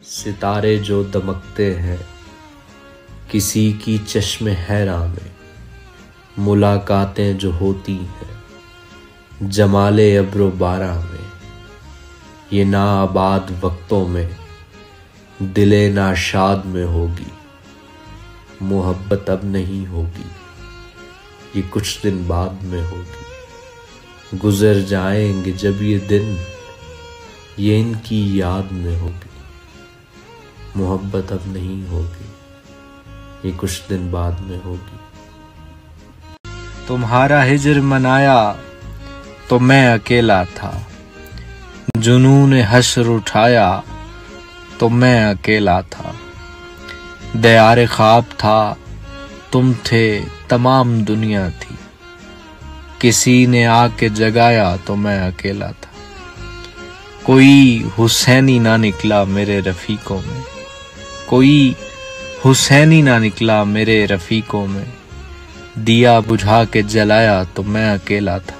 सितारे जो दमकते हैं किसी की चश्मे हैरा में, मुलाकातें जो होती हैं जमाले अब्रो बारा में, ये नाआबाद वक्तों में दिले नाशाद में होगी, मोहब्बत अब नहीं होगी, ये कुछ दिन बाद में होगी। गुजर जाएंगे जब ये दिन, ये इनकी याद में होगी, मोहब्बत अब नहीं होगी, ये कुछ दिन बाद में होगी। तुम्हारा हिज्र मनाया तो मैं अकेला था, जुनून हश्र उठाया तो मैं अकेला था, दयार ख्वाब था तुम थे तमाम दुनिया थी, किसी ने आके जगाया तो मैं अकेला था। कोई हुसैनी ना निकला मेरे रफीकों में, कोई हुसैनी ना निकला मेरे रफीकों में, दिया बुझा के जलाया तो मैं अकेला था।